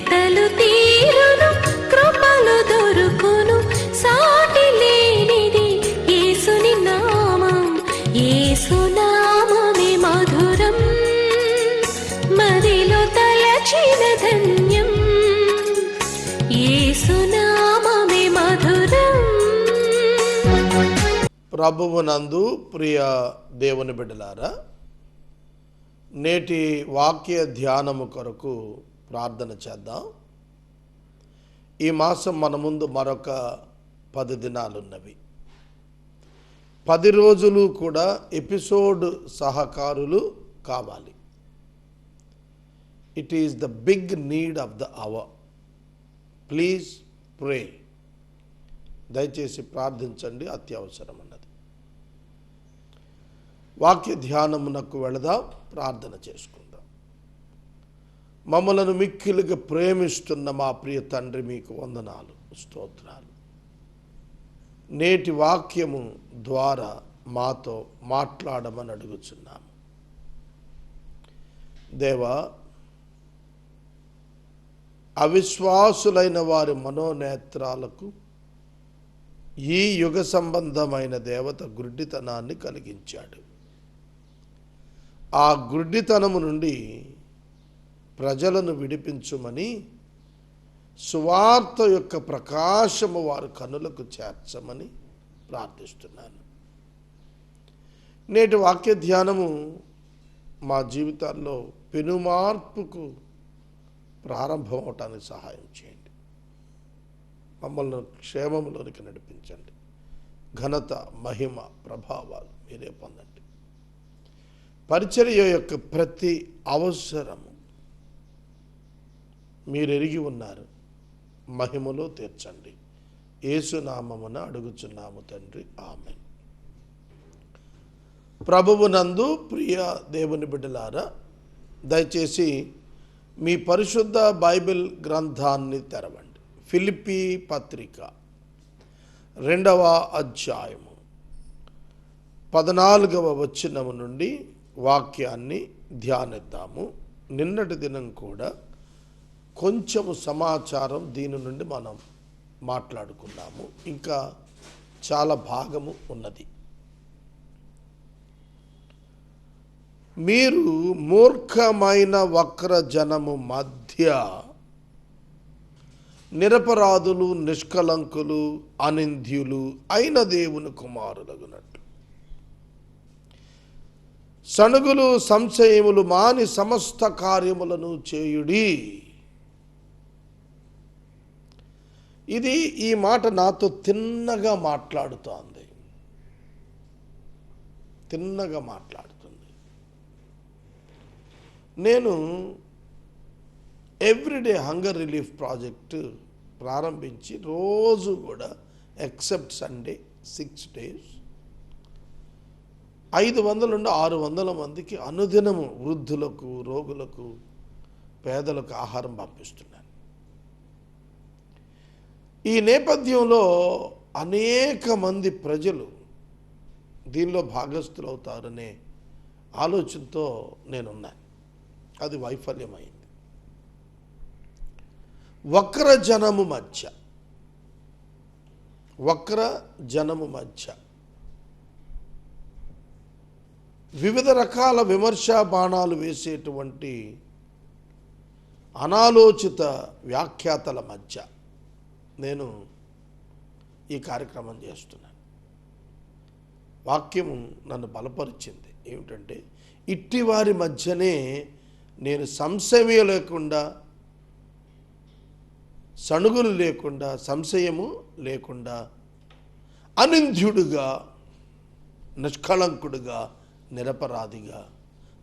వెతలు తీరును, కృపలు దొరుకును, సాటి లేనిది యేసుని నామం. యేసునామమే మధురం, మదిలో తలచిన ధన్యం. యేసునామమే మధురం. ప్రభువునందు ప్రియ దేవుని బిడ్డలారా, నేటి వాక్య ధ్యానము కొరకు ప్రార్థన చేద్దాం. ఈ మాసం మన ముందు మరొక 10 దినాలున్నవి. 10 రోజులు కూడా ఎపిసోడ్ సహకారులు కావాలి. It is the big need of the hour. Please pray. దయచేసి ప్రార్థించండి, అత్యవసరం అన్నది. వాక్య ధ్యానమునకు వెళదాం, ప్రార్థన చేసుకుందాం. మమ్మలను మిక్కిలిగా ప్రేమిస్తున్న మా ప్రియ తండ్రి, మీకు వందనాలు, స్తోత్రాలు. నేటి వాక్యము ద్వారా మాతో మాట్లాడమని అడుగుచున్నాము. దేవా, అవిశ్వాసులైన వారి మనోనేత్రాలకు ఈ యుగ సంబంధమైన దేవత గుడ్డితనాన్ని కలిగించాడు. ఆ గుడ్డితనము నుండి ప్రజలను విడిపించుమని సువార్త యొక్క ప్రకాశము వారి కనులకు చేర్చమని ప్రార్థిస్తున్నాను. నేటి వాక్య ధ్యానము మా జీవితాల్లో పెనుమార్పుకు ప్రారంభం అవటానికి సహాయం చేయండి. మమ్మల్ని క్షేమంలోనికి నడిపించండి. ఘనత, మహిమ, ప్రభావాలు మీరే పొందండి. పరిచర్య యొక్క ప్రతి అవసరము మీరు ఎరిగి ఉన్నారు. మహిమలో తీర్చండి. యేసునామమున అడుగుచున్నాము తండ్రి, ఆమేన్. ప్రభువునందు ప్రియ దేవుని బిడ్డలారా, దయచేసి మీ పరిశుద్ధ బైబిల్ గ్రంథాన్ని తెరవండి. ఫిలిప్పీ పత్రిక 2వ అధ్యాయము 14వ వచనము నుండి వాక్యాన్ని ధ్యానిద్దాము. నిన్నటి దినం కూడా కొంచెము సమాచారం దీని నుండి మనం మాట్లాడుకున్నాము. ఇంకా చాలా భాగము ఉన్నది. మీరు మూర్ఖమైన వక్ర జనము మధ్య నిరపరాధులు, నిష్కలంకులు, అనింద్యులు అయిన దేవుని కుమారులగునట్లు సణుగులు, సంశయములు మాని సమస్త కార్యములను చేయుడి. ఇది ఈ మాట నాతో తిన్నగా మాట్లాడుతోంది. తిన్నగా మాట్లాడుతుంది. నేను ఎవ్రీడే హంగర్ రిలీఫ్ ప్రాజెక్టు ప్రారంభించి రోజు కూడా ఎక్సెప్ట్ సండే 6 days 500 నుండి 600 మందికి అనుదినము వృద్ధులకు, రోగులకు, పేదలకు ఆహారం పంపిస్తున్నాను. ఈ నేపథ్యంలో అనేక మంది ప్రజలు దీనిలో భాగస్థులు అవుతారనే ఆలోచనతో నేనున్నాను. అది వైఫల్యమైంది. వక్ర జనము మధ్య వివిధ రకాల విమర్శ బాణాలు వేసేటువంటి అనాలోచిత వ్యాఖ్యాతల మధ్య నేను ఈ కార్యక్రమం చేస్తున్నాను. వాక్యము నన్ను బలపరిచింది. ఏమిటంటే, ఇట్టి వారి మధ్యనే నేను సంశయం లేకుండా, సణుగులు లేకుండా, సంశయము లేకుండా, అనింద్యుడుగా, నిష్కళంకుడుగా, నిరపరాధిగా,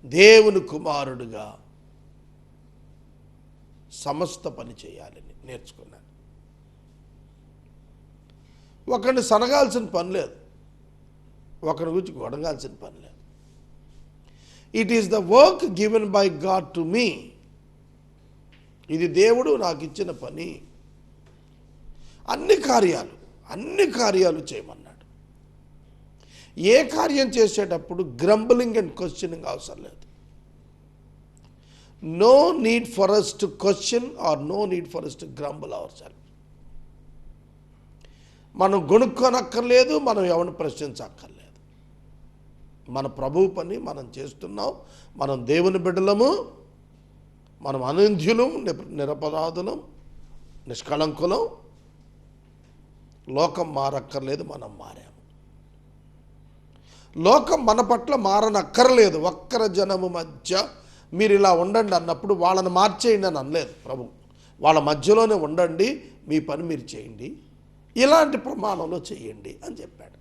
దేవుని కుమారుడుగా సమస్త పని చేయాలని నేర్చుకున్నాను. ఒకరిని సనగాల్సిన పని లేదు, ఒకరి గురించి గొడగాల్సిన పని లేదు. It is the work given by God to me. ఇది దేవుడు నాకు ఇచ్చిన పని. అన్ని కార్యాలు చేయమన్నాడు. ఏ కార్యం చేసేటప్పుడు గ్రంబలింగ్ అండ్ క్వశ్చనింగ్ అవసరం లేదు. No need for us to question or no need for us to grumble our self. మనం గొనుక్కోనక్కర్లేదు, మనం ఎవరిని ప్రశ్నించక్కర్లేదు. మన ప్రభువు పని మనం చేస్తున్నాం. మనం దేవుని బిడ్డలము, మనం అనింద్యులం, నిరపరాధులం, నిష్కళంకులం. లోకం మారక్కర్లేదు, మనం మారాము. లోకం మన పట్ల మారనక్కర్లేదు. వక్ర జనము మధ్య మీరు ఇలా ఉండండి అన్నప్పుడు వాళ్ళని మార్చేయండి అని అనలేదు ప్రభు. వాళ్ళ మధ్యలోనే ఉండండి, మీ పని మీరు చేయండి, ఇలాంటి ప్రమాణంలో చేయండి అని చెప్పాడు.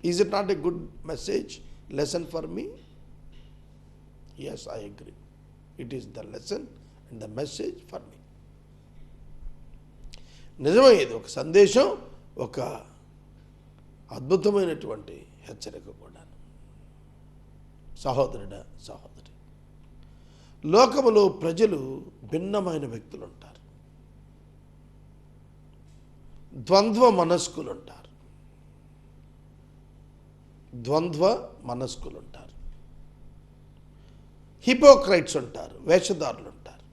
Is it not a good message, lesson for me? Yes, I agree. It is the lesson and the message for me. నిజమే, ఇది ఒక సందేశం, ఒక అద్భుతమైనటువంటి హెచ్చరిక కూడా. సహోదరుడా, సహోదరి, లోకములో ప్రజలు భిన్నమైన వ్యక్తులు ఉంటారు. ద్వంద్వ మనస్కులు ఉంటారు. ద్వంద్వ మనస్కులు ఉంటారు. హిపోక్రైట్స్ ఉంటారు, వేషధారులు ఉంటారు.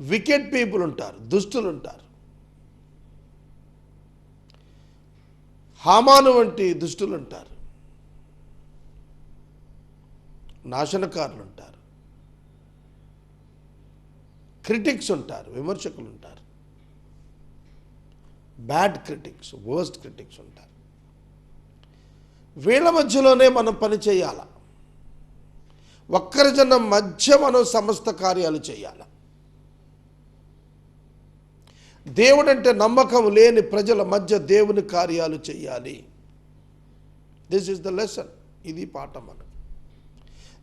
వికెట్ పీపుల్ ఉంటారు, దుష్టులు ఉంటారు. హామాను వంటి దుష్టులు ఉంటారు. నాశనకారులు ఉంటారు. క్రిటిక్స్ ఉంటారు, విమర్శకులు ఉంటారు. బ్యాడ్ క్రిటిక్స్, వర్స్ట్ క్రిటిక్స్ ఉంటారు. వీళ్ళ మధ్యలోనే మనం పని చేయాల. వక్రజనం మధ్య మనం సమస్త కార్యాలు చేయాల. దేవుడంటే నమ్మకం లేని ప్రజల మధ్య దేవుని కార్యాలు చేయాలి. This is the lesson. ఇది పాఠం మనకు.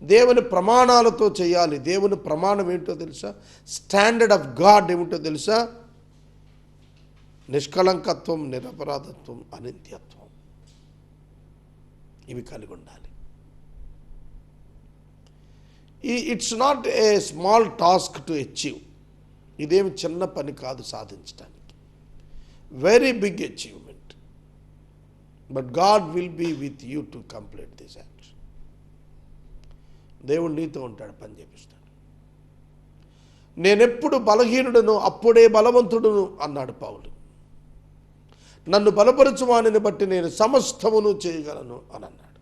దేవుని ప్రమాణాలతో చేయాలి. దేవుని ప్రమాణం ఏంటో తెలుసా? స్టాండర్డ్ ఆఫ్ గాడ్ ఏమిటో తెలుసా? నిష్కళంకత్వం, నిరపరాధత్వం, అనిత్యత్వం. ఇవి కలిగి ఉండాలి. It's not a small task to achieve. ఇదేమి చిన్న పని కాదు సాధించడానికి. Very big achievement. But God will be with you to complete this action. దేవుడు నీతో ఉంటాడు, పని చేపిస్తాడు. నేనెప్పుడు బలహీనుడను అప్పుడే బలవంతుడును అన్నాడు పౌలు. నన్ను బలపరచువానిని బట్టి నేను సమస్తమును చేయగలను అని అన్నాడు.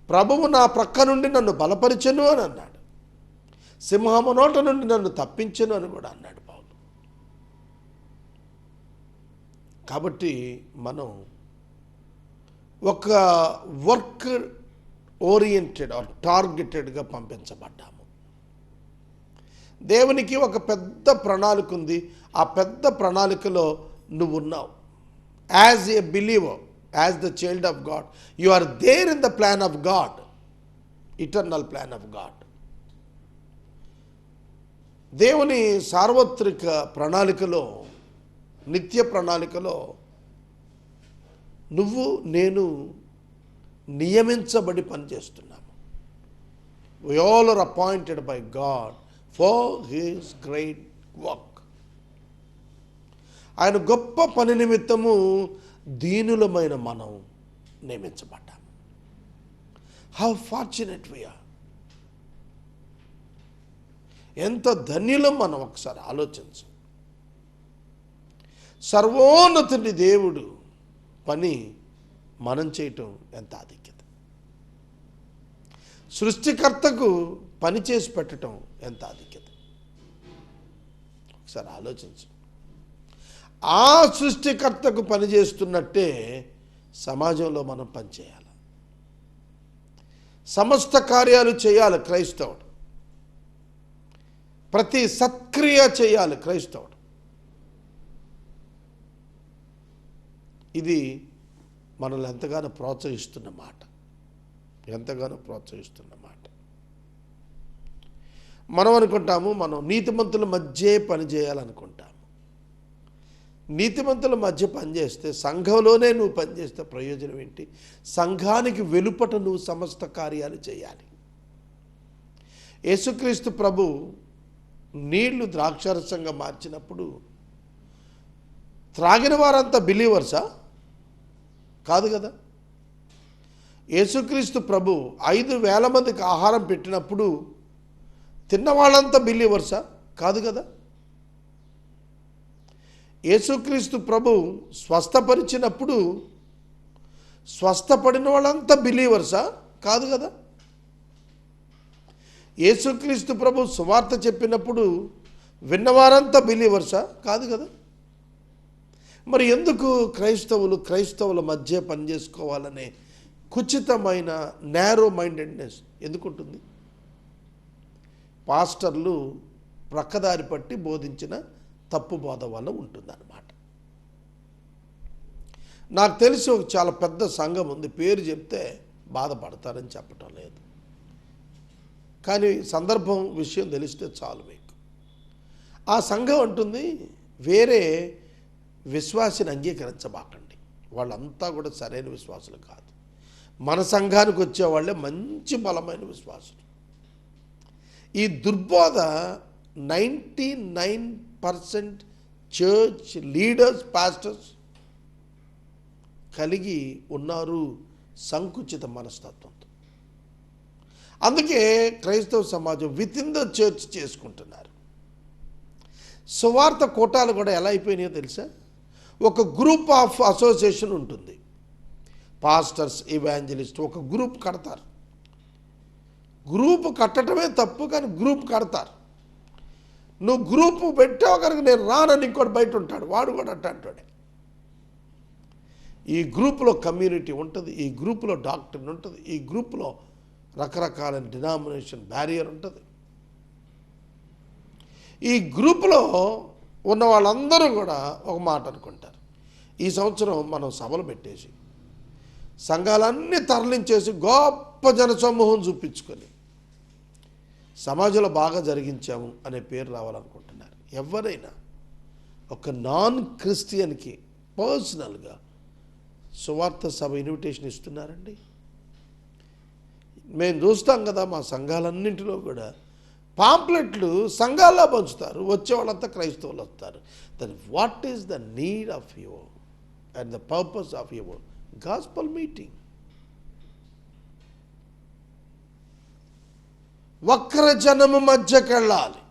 ప్రభువు నా ప్రక్క నుండి నన్ను బలపరిచెను అని అన్నాడు. సింహము నోట నుండి నన్ను తప్పించెను అని కూడా అన్నాడు పౌలు. కాబట్టి మనం ఒక వర్క్ ఓరియంటెడ్ ఆర్ టార్గెటెడ్గా పంపించబడ్డాము. దేవునికి ఒక పెద్ద ప్రణాళిక ఉంది. ఆ పెద్ద ప్రణాళికలో నువ్వు ఉన్నావు. As a believer, as the child of God, you are there in the plan of God, eternal plan of God. దేవుని సార్వత్రిక ప్రణాళికలో, నిత్య ప్రణాళికలో నువ్వు నేను నియమించబడి పనిచేస్తున్నాము. We all are appointed by God for His great work. ఆయన గొప్ప పని నిమిత్తము దీనులమైన మనం నియమించబడ్డాము. How fortunate we are. ఎంత ధన్యులం మనం ఒకసారి ఆలోచించు. సర్వోన్నతుని దేవుడు పని మనం చేయటం ఎంత ఆధిక్యత. సృష్టికర్తకు పని చేసి పెట్టడం ఎంత ఆధిక్యత. ఒకసారి ఆలోచించు. ఆ సృష్టికర్తకు పని చేస్తున్నట్టే సమాజంలో మనం పనిచేయాలి. సమస్త కార్యాలు చేయాలి క్రైస్తవుడు. ప్రతి సత్క్రియ చేయాలి క్రైస్తవుడు. ఇది మనల్ని ఎంతగానో ప్రోత్సహిస్తున్న మాట. ఎంతగానో ప్రోత్సహిస్తున్న మాట. మనం అనుకుంటాము మనం నీతిమంతుల మధ్య పని చేయాలనుకుంటాము. నీతిమంతుల మధ్య పనిచేస్తే, సంఘంలోనే నువ్వు పనిచేస్తే ప్రయోజనం ఏంటి? సంఘానికి వెలుపట నువ్వు సమస్త కార్యాలు చేయాలి. యేసుక్రీస్తు ప్రభు నీళ్లు ద్రాక్షారసంగా మార్చినప్పుడు త్రాగిన వారంతా బిలీవర్సా? కాదు కదా. యేసుక్రీస్తు ప్రభు 5,000 మందికి ఆహారం పెట్టినప్పుడు తిన్నవాళ్ళంతా బిలీవర్సా? కాదు కదా. యేసుక్రీస్తు ప్రభు స్వస్థపరిచినప్పుడు స్వస్థపడిన వాళ్ళంతా బిలీవర్సా? కాదు కదా. యేసుక్రీస్తు ప్రభు సువార్త చెప్పినప్పుడు విన్నవారంతా బిలీవర్సా? కాదు కదా. మరి ఎందుకు క్రైస్తవుల మధ్య పనిచేసుకోవాలనే కుచితమైన నేరో మైండెడ్నెస్ ఎందుకుంటుంది? పాస్టర్లు ప్రక్కదారి పట్టి బోధించిన తప్పు బోధ వల్ల ఉంటుందన్నమాట. నాకు తెలిసి ఒక చాలా పెద్ద సంఘం ఉంది, పేరు చెప్తే బాధపడతారని చెప్పటం లేదు, కానీ సందర్భం విషయం తెలిస్తే చాలు మీకు. ఆ సంఘం అంటుంది, వేరే విశ్వాసిని అంగీకరించబాకండి, వాళ్ళంతా కూడా సరైన విశ్వాసులు కాదు, మన సంఘానికి వచ్చేవాళ్ళే మంచి బలమైన విశ్వాసులు. ఈ దుర్బోధ 99% చర్చ్ లీడర్స్, పాస్టర్స్ కలిగి ఉన్నారు సంకుచిత మనస్తత్వంతో. అందుకే క్రైస్తవ సమాజం విత్ ఇన్ ద చర్చ్ చేసుకుంటున్నారు. సువార్త కోటాలు కూడా ఎలా అయిపోయినాయో తెలుసా? ఒక గ్రూప్ ఆఫ్ అసోసియేషన్ ఉంటుంది, పాస్టర్స్, ఇవాంజలిస్ట్, ఒక గ్రూప్ కడతారు. గ్రూప్ కట్టడమే తప్పు, కానీ గ్రూప్ కడతారు. నువ్వు గ్రూపు పెట్టావు కనుక నేను రానని ఇంకోటి బయట ఉంటాడు, వాడు కూడా అంటాడే. ఈ గ్రూపులో కమ్యూనిటీ ఉంటుంది, ఈ గ్రూపులో డాక్టర్ని ఉంటుంది, ఈ గ్రూపులో రకరకాల డినామినేషన్ బ్యారియర్ ఉంటుంది. ఈ గ్రూపులో ఉన్న వాళ్ళందరూ కూడా ఒక మాట అనుకుంటారు. ఈ సంవత్సరం మనం సభలు పెట్టేసి సంఘాలన్నీ తరలించేసి గొప్ప జనసమూహం చూపించుకొని సమాజంలో బాగా జరిగించాము అనే పేరు రావాలనుకుంటున్నారు. ఎవరైనా ఒక నాన్ క్రిస్టియన్కి పర్సనల్గా సువార్త సభ ఇన్విటేషన్ ఇస్తున్నారండి? మేము చూస్తాం కదా, మా సంఘాలన్నింటిలో కూడా పాంప్లెట్లు సంఘాల్లో పంచుతారు, వచ్చేవాళ్ళంతా క్రైస్తవులు వస్తారు. Then what is the need of your and the purpose of your gospel meeting? వక్ర జనము మధ్యకెళ్ళాలి.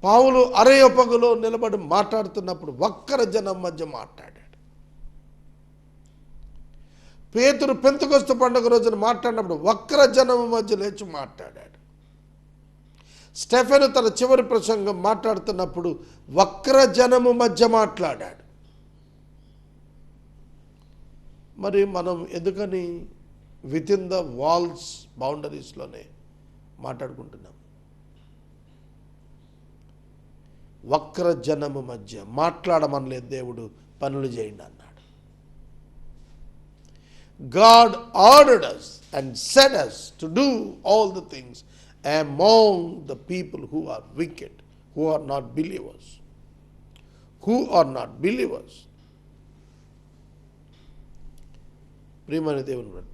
పౌలు అరేయొపగులో నిలబడి మాట్లాడుతున్నప్పుడు వక్ర జనం మధ్య మాట్లాడాడు. పేతురు పెంతెకొస్తు పండుగ రోజున మాట్లాడినప్పుడు వక్ర జనము మధ్య లేచి మాట్లాడాడు. స్టెఫెను తన చివరి ప్రసంగం మాట్లాడుతున్నప్పుడు వక్ర జనము మధ్య మాట్లాడాడు. మరి మనం ఎందుకని విత్ ఇన్ ద వాల్స్ బౌండరీస్లోనే మాట్లాడుకుంటున్నాం? వక్ర జనము మధ్య మాట్లాడమనలేదు దేవుడు, పనులు చేయండి అన్నాడు. God ordered us and set us to do all the things among the people who are wicked, who are not believers. Who are not believers. ప్రియమైన దేవుని,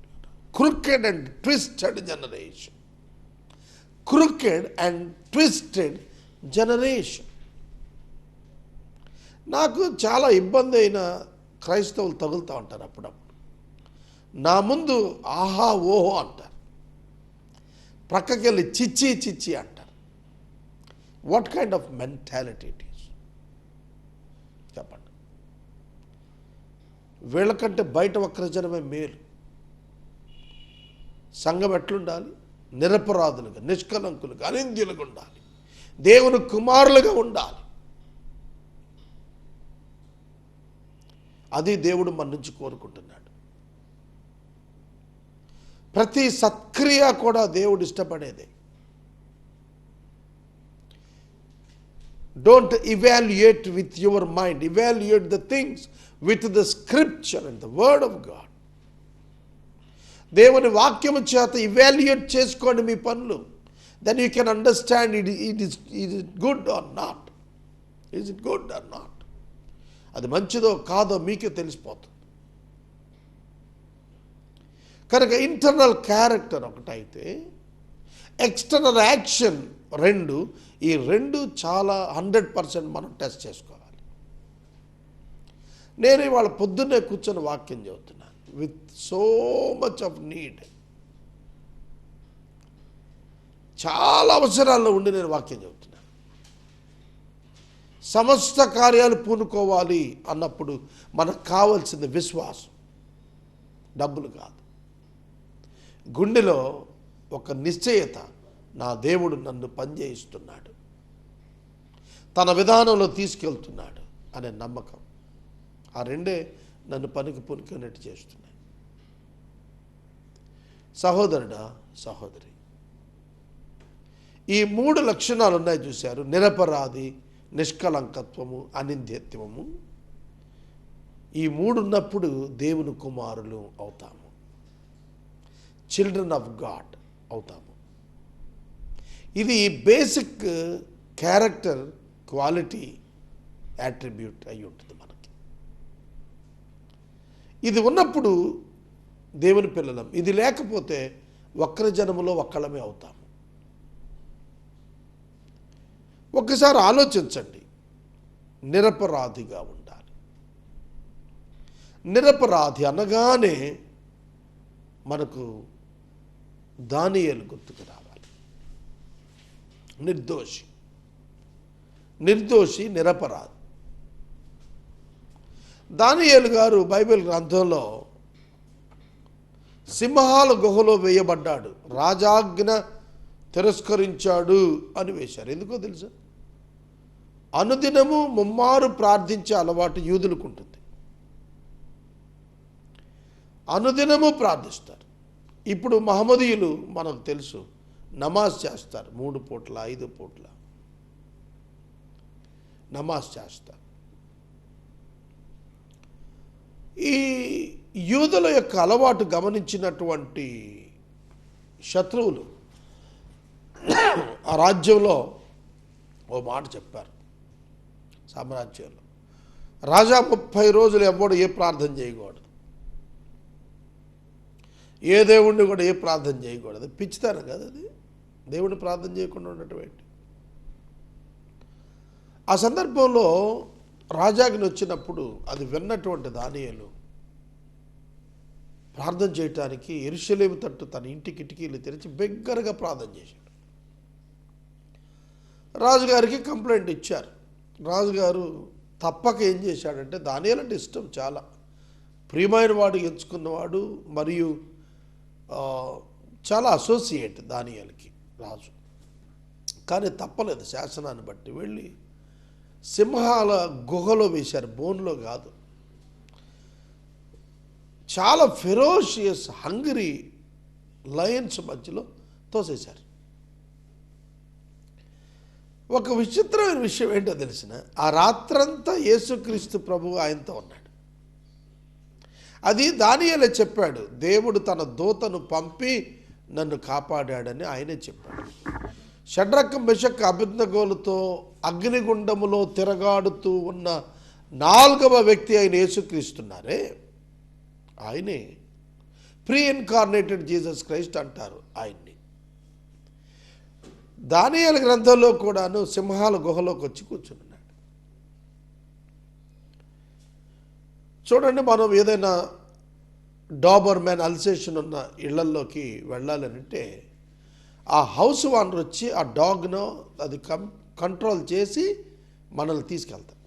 crooked and twisted generation. Crooked and twisted generation. నాకు చాలా ఇబ్బంది అయిన క్రైస్తవులు తగులుతూ ఉంటారు అప్పుడప్పుడు. నా ముందు ఆహా ఓహో అంటారు, ప్రక్కకి వెళ్ళి చిచ్చి చిచ్చి అంటారు. What kind of mentality it is చెప్పండి? వీళ్ళకంటే బయట వక్రజనమే మేలు. సంఘం ఎట్లుండాలి? నిరపరాధులుగా, నిష్కలంకులుగా, అనింద్యులుగా ఉండాలి, దేవుని కుమారులుగా ఉండాలి. అది దేవుడు మన నుంచి కోరుకుంటున్నాడు. ప్రతి సత్క్రియ కూడా దేవుడు ఇష్టపడేదే. Don't evaluate with your mind, evaluate the things with the scripture and the word of God. దేవుని వాక్యము చేత ఇవాల్యుయేట్ చేసుకోండి మీ పనులు. Then you can understand it is good or not. Is it good or not? అది మంచిదో కాదో మీకే తెలిసిపోతుంది. కనుక ఇంటర్నల్ క్యారెక్టర్ ఒకటైతే ఎక్స్టర్నల్ యాక్షన్ రెండు, ఈ రెండు చాలా 100% మనం టెస్ట్ చేసుకోవాలి. నేను ఇవాళ పొద్దున్నే కూర్చొని వాక్యం చెబుతున్నాను. With so much of need. చాలా అవసరాల్లో ఉండి నేను వాక్యం చెబుతున్నాను. సమస్త కార్యాలు పూనుకోవాలి అన్నప్పుడు మనకు కావాల్సింది విశ్వాసం, డబ్బులు కాదు. గుండెలో ఒక నిశ్చయత, నా దేవుడు నన్ను పనిచేయిస్తున్నాడు, తన విధానంలో తీసుకెళ్తున్నాడు అనే నమ్మకం. ఆ రెండే నన్ను పనికి పూనుకున్నట్టు చేస్తున్నాయి. సహోదరుడా, సహోదరి, ఈ 3 లక్షణాలు ఉన్నాయి చూశారు. నిరపరాధి, నిష్కలంకత్వము, అనింద్యత్వము. ఈ 3 ఉన్నప్పుడు దేవుని కుమారులు అవుతాము, చిల్డ్రన్ ఆఫ్ గాడ్ అవుతాము. ఇది బేసిక్ క్యారెక్టర్ క్వాలిటీ యాట్రిబ్యూట్ అయి ఉంటుంది మనకి. ఇది ఉన్నప్పుడు దేవుని పిల్లలం. ఇది లేకపోతే ఒక్కరి జనములో ఒక్కళ్ళమే అవుతాము. ఒక్కసారి ఆలోచించండి. నిరపరాధిగా ఉండాలి. నిరపరాధి అనగానే మనకు దానియేలు గుర్తుకు రావాలి. నిర్దోషి, నిర్దోషి, నిరపరాధి. దానియేలు గారు బైబిల్ గ్రంథంలో సింహాల గుహలో వేయబడ్డాడు, రాజాజ్ఞ తిరస్కరించాడు అని వేశారు. ఎందుకో తెలుసా? అనుదినము ముమ్మారు ప్రార్థించే అలవాటు యూదులకు ఉంటుంది. అనుదినము ప్రార్థిస్తారు. ఇప్పుడు మహమ్మదీయులు మనకు తెలుసు, నమాజ్ చేస్తారు. 3 పూట్ల 5 పూట్ల నమాజ్ చేస్తారు. ఈ యూదుల యొక్క అలవాటు గమనించినటువంటి శత్రువులు ఆ రాజ్యంలో ఓ మాట చెప్పారు. సామ్రాజ్యంలో రాజా 30 రోజులు ఎవ్వడు ఏ ప్రార్థన చేయకూడదు, ఏ దేవుణ్ణి కూడా ఏ ప్రార్థన చేయకూడదు. పిచ్చితాను కదా అది, దేవుడిని ప్రార్థన చేయకుండా ఉన్నటువంటి. ఆ సందర్భంలో రాజాజ్ఞ వచ్చినప్పుడు అది విన్నటువంటి దానియేలు ప్రార్థన చేయటానికి యెరూషలేము తట్టు తన ఇంటి కిటికీలు తెరిచి బిగ్గరగా ప్రార్థన చేశాడు. రాజుగారికి కంప్లైంట్ ఇచ్చారు. రాజుగారు తప్పక ఏం చేశాడంటే, దానియేలు అంటే ఇష్టం, చాలా ప్రియమైన వాడు ఎంచుకున్నవాడు, మరియు చాలా అసోసియేట్ దానియేలుకి రాజు. కానీ తప్పలేదు, శాసనాన్ని బట్టి వెళ్ళి సింహాల గుహలో వేశారు, బోన్లో కాదు. చాలా ఫెరోషియస్ హంగరీ లయన్స్ మధ్యలో తోసేశారు. ఒక విచిత్రమైన విషయం ఏంటో తెలిసిన, ఆ రాత్రంతా యేసుక్రీస్తు ప్రభువు ఆయనతో ఉన్నాడు. అది దానియేలే చెప్పాడు, దేవుడు తన దూతను పంపి నన్ను కాపాడాడని ఆయనే చెప్పాడు. షడ్రక్ మెషక్ అబేద్నెగోలతో అగ్నిగుండములో తిరగాడుతూ ఉన్న 4వ వ్యక్తి అయిన యేసుక్రీస్తున్నారే, ఆయనే ప్రీ ఇన్కార్నేటెడ్ జీసస్ క్రైస్ట్ అంటారు ఆయన్ని. దానియేలు గ్రంథంలో కూడాను సింహాల గుహలోకి వచ్చి కూర్చున్నాడు. చూడండి, మనం ఏదైనా డాబర్ మ్యాన్ అల్సేషన్ ఉన్న ఇళ్లల్లోకి వెళ్ళాలనంటే ఆ హౌస్ ఓనర్ వచ్చి ఆ డాగ్ను అది కంట్రోల్ చేసి మనల్ని తీసుకెళ్తారు.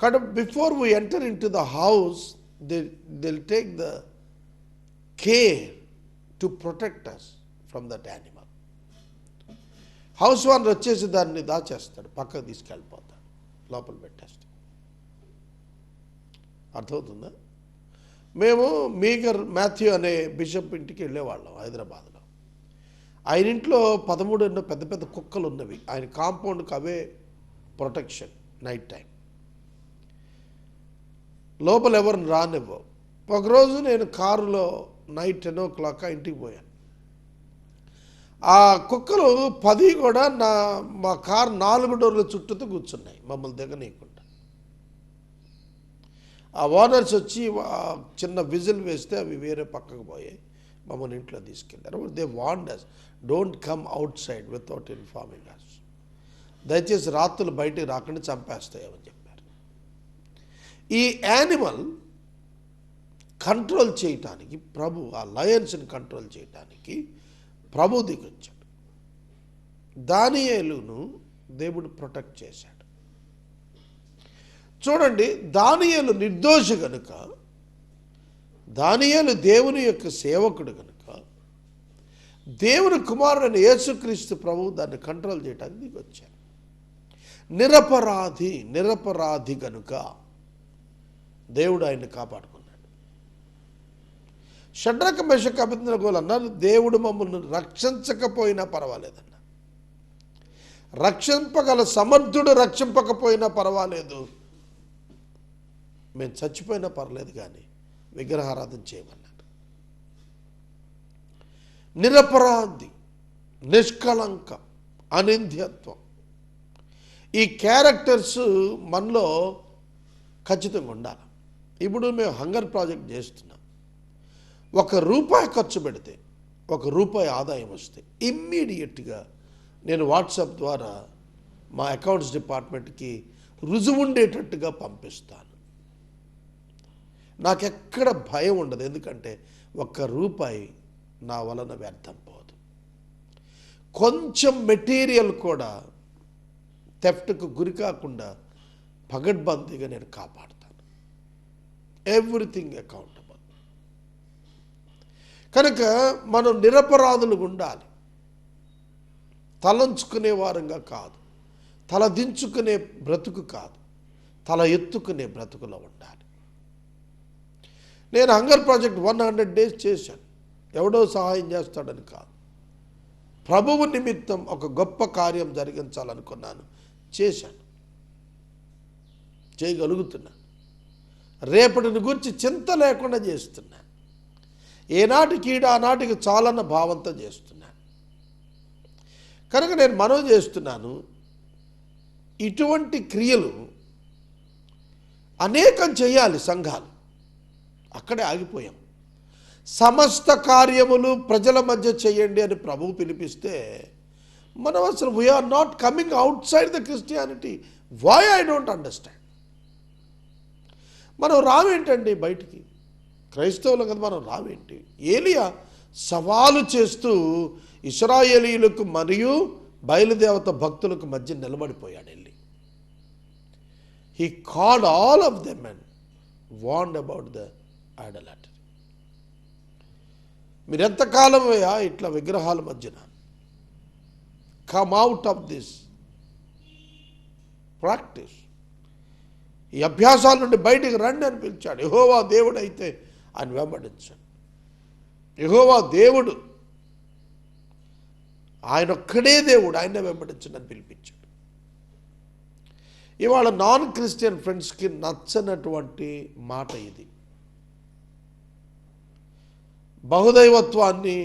కాబట్టి before we enter in to the house they'll take the care to protect us from that animal. House owner వచ్చేసి దాన్ని దాచేస్తాడు, పక్కకు తీసుకెళ్ళిపోతాడు, లోపల పెట్టేస్తాడు. అర్థమవుతుందా? మేము మీగర్ మాథ్యూ అనే బిషప్ ఇంటికి వెళ్ళేవాళ్ళం హైదరాబాద్లో. ఆయన ఇంట్లో 13 ఎన్నో పెద్ద పెద్ద కుక్కలు ఉన్నవి. ఆయన కాంపౌండ్కి అవే ప్రొటెక్షన్ నైట్ టైం. లోపల ఎవరిని రానివ్వవు. ఒకరోజు నేను కారులో నైట్ 10 o'clock ఇంటికి పోయాను. ఆ కుక్కలు 10 కూడా మా కారు 4 డోర్ల చుట్టూతో కూర్చున్నాయి, మమ్మల్ని దిగనీయకుండా. ఆ ఓనర్స్ వచ్చి చిన్న విజిల్ వేస్తే అవి వేరే పక్కకు పోయాయి, మమ్మల్ని ఇంట్లో తీసుకెళ్ళారు. They want us, don't come out side without informing us. దయచేసి రాత్రులు బయటికి రాకుండా చంపేస్తాయని చెప్పారు. ఈ యానిమల్ కంట్రోల్ చేయటానికి ప్రభు, ఆ లయన్స్ని కంట్రోల్ చేయటానికి ప్రభు దిగొచ్చాడు. దానియేలును దేవుడు ప్రొటెక్ట్ చేశాడు. చూడండి, దానియేలు నిర్దోషి గనుక, దానియేలు దేవుని యొక్క సేవకుడు గనుక, దేవుని కుమారుడైన యేసుక్రీస్తు ప్రభువు దాన్ని కంట్రోల్ చేయడానికి దిగొచ్చాడు. నిరపరాధి గనుక దేవుడు ఆయన్ని కాపాడుకున్నాడు. షడ్రక మెషక అబేద్నెగోలు అన్నారు, దేవుడు మమ్మల్ని రక్షించకపోయినా పర్వాలేదన్నారు. రక్షింపగల సమర్థుడు రక్షింపకపోయినా పర్వాలేదు, మేము చచ్చిపోయినా పర్లేదు కానీ విగ్రహారాధన చేయమన్నాడు. నిరపరాధి, నిష్కళంక, అనింద్యత్వం, ఈ క్యారెక్టర్స్ మనలో ఖచ్చితంగా ఉండాలి. ఇప్పుడు మేము హంగర్ ప్రాజెక్ట్ చేస్తున్నాం. ₹1 ఖర్చు పెడితే ₹1 ఆదాయం వస్తే ఇమ్మీడియట్గా నేను వాట్సాప్ ద్వారా మా అకౌంట్స్ డిపార్ట్మెంట్కి రుజువు ఉండేటట్టుగా పంపిస్తాను. నాకెక్కడ భయం ఉండదు, ఎందుకంటే ₹1 నా వలన వ్యర్థం పోదు. కొంచెం మెటీరియల్ కూడా థెఫ్ట్కు గురి కాకుండా పగడ్బందీగా నేను కాపాడుతాను. Everything accountable. కనుక మనం నిరపరాధులుగా ఉండాలి. తలంచుకునే వారంగా కాదు, తల దించుకునే బ్రతుకు కాదు, తల ఎత్తుకునే బ్రతుకులో ఉండాలి. నేను హంగర్ ప్రాజెక్ట్ 100 days చేశాను. ఎవడో సహాయం చేస్తాడని కాదు, ప్రభువు నిమిత్తం ఒక గొప్ప కార్యం జరిగించాలనుకున్నాను, చేశాను, చేయగలుగుతున్నాను. రేపటిని గురించి చింత లేకుండా చేస్తున్నాను. ఏనాటికి ఆనాటికి చాలన్న భావంతో చేస్తున్నాను. కనుక నేను మనవి చేస్తున్నాను, ఇటువంటి క్రియలు అనేకం చేయాలి సంఘాలు. అక్కడే ఆగిపోయాం. సమస్త కార్యములు ప్రజల మధ్య చేయండి అని ప్రభువు పిలిపిస్తే మనం అసలు we are not coming outside the Christianity. Why I don't understand. మనం రావేంటండి బయటికి? క్రైస్తవులు కదా, మనం రావేంటి? ఏలియా సవాలు చేస్తూ ఇశ్రాయేలీయులకు మరియు బయలుదేవత భక్తులకు మధ్య నిలబడిపోయాడు. వెళ్ళి he called all of them and warned about the idolatry. మీరు ఎంతకాలం ఇట్లా విగ్రహాల మధ్యన? Come out of this practice. ఈ అభ్యాసాల నుండి బయటికి రండి అని పిలిచాడు. యెహోవా దేవుడు అయితే ఆయన వెంబడించాడు. యెహోవా దేవుడు, ఆయన ఒక్కడే దేవుడు, ఆయనే వెంబడించండి అని పిలిపించాడు. ఇవాళ నాన్ క్రిస్టియన్ ఫ్రెండ్స్కి నచ్చనటువంటి మాట ఇది. బహుదైవత్వాన్ని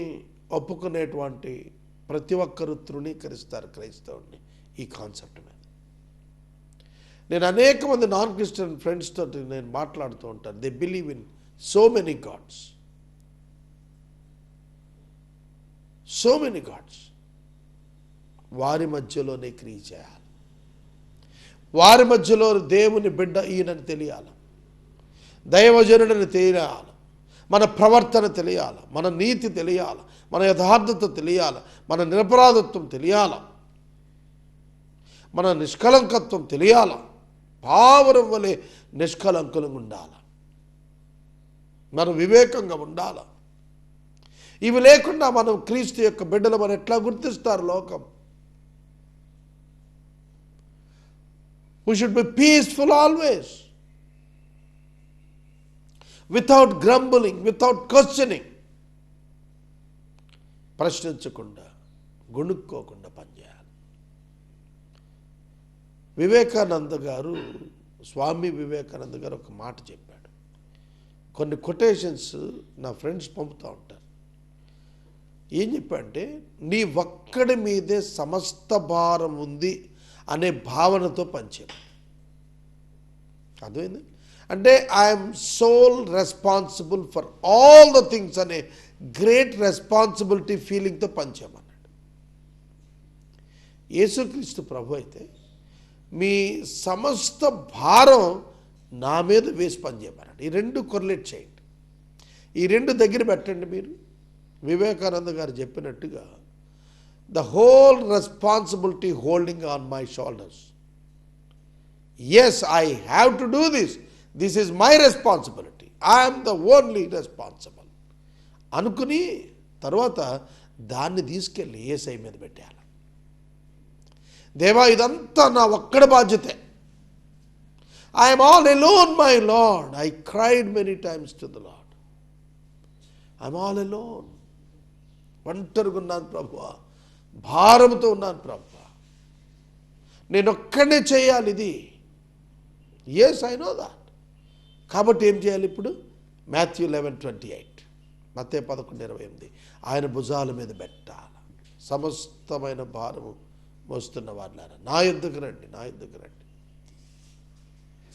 ఒప్పుకునేటువంటి ప్రతి ఒక్కరూ తృణీకరిస్తారు క్రైస్తవుడిని ఈ కాన్సెప్ట్ మీద. నేను అనేక మంది నాన్ క్రిస్టియన్ ఫ్రెండ్స్ తోటి నేను మాట్లాడుతూ ఉంటాను. They believe in so many gods, so many gods. వారి మధ్యలోనే క్రియ చేయాలి. వారి మధ్యలో దేవుని బిడ్డ ఈయనని తెలియాలి, దైవజనుడిని తెలియాలి, మన ప్రవర్తన తెలియాలి, మన నీతి తెలియాలి, మన యథార్థత తెలియాలి, మన నిరపరాధత్వం తెలియాలి, మన నిష్కలంకత్వం తెలియాలి. పావురం వలె నిష్కలంకులంగా ఉండాలి, మనం వివేకంగా ఉండాలి. ఇవి లేకుండా మనం క్రీస్తు యొక్క బిడ్డలు మనం ఎట్లా గుర్తిస్తారు లోకం? We should be peaceful always, without grumbling, without questioning. ప్రశ్నించకుండా, గొణుక్కోకుండా పనిచేయాలి. వివేకానంద గారు, స్వామి వివేకానంద గారు ఒక మాట చెప్పాడు. కొన్ని కొటేషన్స్ నా ఫ్రెండ్స్ పంపుతూ ఉంటారు. ఏం చెప్పంటే, నీ ఒక్కడి మీదే సమస్త భారం ఉంది అనే భావనతో పనిచేయాలి. అర్థమైంది? అంటే I'm sole responsible for all the things అనే గ్రేట్ రెస్పాన్సిబిలిటీ ఫీలింగ్తో పనిచేయమన్నాడు. యేసుక్రీస్తు ప్రభు అయితే మీ సమస్త భారం నా మీద వేసి పనిచేయమన్నాడు. ఈ రెండు కొరిలేట్ చేయండి. ఈ రెండు దగ్గర పెట్టండి మీరు. వివేకానంద గారు చెప్పినట్టుగా the whole responsibility holding on my shoulders. Yes, I have to do this. This is my responsibility. I'm the only responsible అనుకుని తర్వాత దాన్ని తీసుకెళ్ళి యేసయ్య మీద పెట్టాలి. దేవా, ఇదంతా నా ఒక్కడి బాధ్యతే. I'm all alone my lord. I cried many times to the lord. I'm all alone. ఒంటరిగా ఉన్నాను ప్రభువా, భారంతో ఉన్నాను ప్రభువా, నేను ఒక్కడే చేయాలి ఇది. Yes, I know that. కాబట్టి ఏం చేయాలి ఇప్పుడు? మాథ్యూ 11:28, మత్తయి 11:28, ఆయన భుజాల మీద పెట్టాలి. సమస్తమైన భారము మోస్తున్న వాళ్ళారా, నా యొద్దకు రండి, నా యొద్దకు రండి.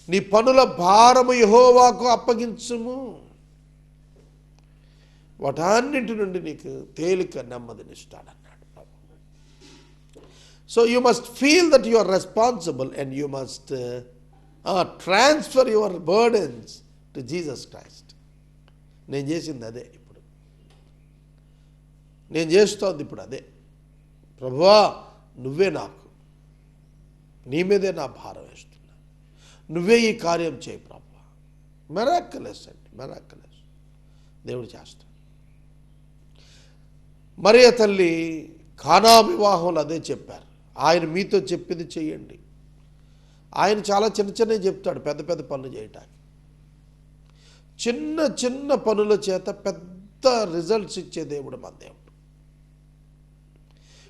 నీ పనుల భారము యెహోవాకు అప్పగించుము, వాటన్నింటి నుండి నీకు తేలిక నెమ్మదినిస్తాడన్నాడు. So you must feel that you are responsible and you must transfer your burdens to Jesus Christ. నేను చేసింది అదే. ఇప్పుడు నేను చేస్తోంది ఇప్పుడు అదే. ప్రభువా, నువ్వే నాకు, నీ మీదే నా భారం వేస్తున్నా, నువ్వే ఈ కార్యం చేయి ప్రభువా. మిరాకిలస్ అండి, మిరాకిలస్ దేవుడు చేస్తాడు. మరియ తల్లి కానా వివాహంలో అదే చెప్పారు. ఆయన మీతో చెప్పింది చెయ్యండి. ఆయన చాలా చిన్న చిన్నవి చెప్తాడు, పెద్ద పెద్ద పనులు చేయటానికి. చిన్న చిన్న పనుల చేత పెద్ద రిజల్ట్స్ ఇచ్చే దేవుడు మన దేవుడు.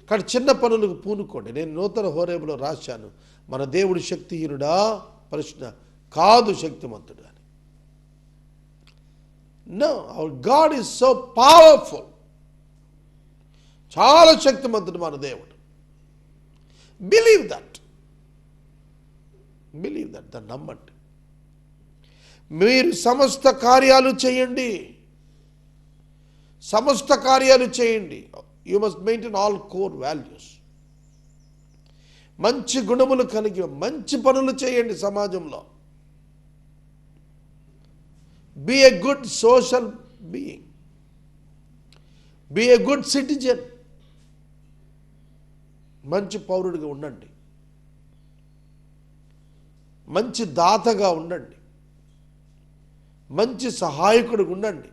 కానీ చిన్న పనులకు పూనుకోండి. నేను నూతన హోరేబులో రాశాను, మన దేవుడు శక్తిహీనుడా? ప్రశ్న కాదు, శక్తిమంతుడు అని. No, our God is so powerful. చాలా శక్తిమంతుడు మన దేవుడు. బిలీవ్ దట్, బిలీవ్ దట్, దాన్ని నమ్మండి. మీరు సమస్త కార్యాలు చేయండి, సమస్త కార్యాలు చేయండి. You must maintain all core values. మంచి గుణములు కలిగి మంచి పనులు చేయండి సమాజంలో. Be a good social being, be a good citizen. మంచి పౌరుడిగా ఉండండి, మంచి దాతగా ఉండండి, మంచి సహాయకుడిగా ఉండండి.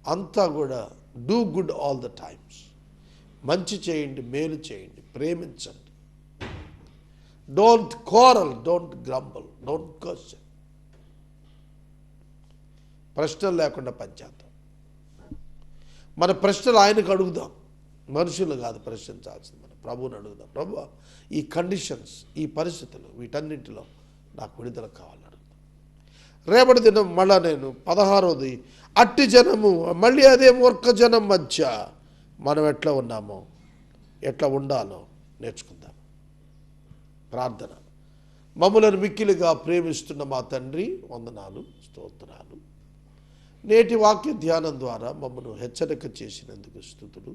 అంతా కూడా do good all the times. మంచి చేయండి, మేలు చేయండి, ప్రేమించండి. Don't quarrel, don't grumble, don't question. ప్రశ్నలు లేకుండా పనిచేద్దాం. మన ప్రశ్నలు ఆయనకు అడుగుదాం, మనుషులు కాదు ప్రశ్నించాల్సింది. మన ప్రభువుని అడుగుదాం. ప్రభు, ఈ కండిషన్స్, ఈ పరిస్థితులు, వీటన్నింటిలో నాకు విడుదల కావాలని అడుగుదాం. రేపటి దినం మళ్ళా నేను 16వది, అట్టి జనము, మళ్ళీ అదే మూర్ఖ జనం మధ్య మనం ఎట్లా ఉన్నామో, ఎట్లా ఉండాలో నేర్చుకుందాం. ప్రార్థన. మమ్ములను మిక్కిలిగా ప్రేమిస్తున్న మా తండ్రి, వందనాలు, స్తోత్రాలు. నేటి వాక్య ధ్యానం ద్వారా మమ్మను హెచ్చరిక చేసినందుకు స్తుతులు.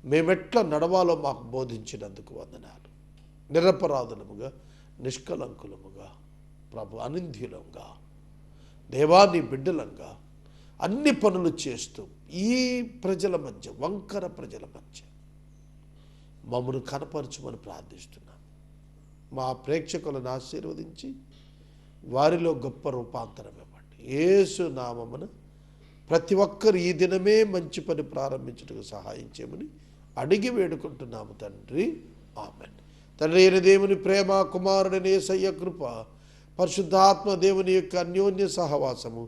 మేమెట్లా నడవాలో మాకు బోధించినందుకు వందనాలు. నిరపరాధులముగా, నిష్కలంకులముగా, ప్రభు అనింద్యులంగా, దేవాన్ని బిడ్డలంగా అన్ని పనులు చేస్తూ ఈ ప్రజల మధ్య, వంకర ప్రజల మధ్య మమ్మను కనపరచుమని ప్రార్థిస్తున్నాం. మా ప్రేక్షకులను ఆశీర్వదించి వారిలో గొప్ప రూపాంతరం ఇవ్వండి. యేసు నామమున ప్రతి ఒక్కరు ఈ దినమే మంచి పని ప్రారంభించుటకు సహాయం చేయమని అడిగి వేడుకుంటున్నాము తండ్రి. ఆమేన్. తండ్రి అయిన దేవుని ప్రేమ, కుమారుడైన యేసయ్య కృప, పరిశుద్ధాత్మ దేవుని యొక్క అన్యోన్య సహవాసము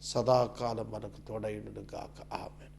సదాకాలం మనకు తోడైండును గాక. ఆమేన్.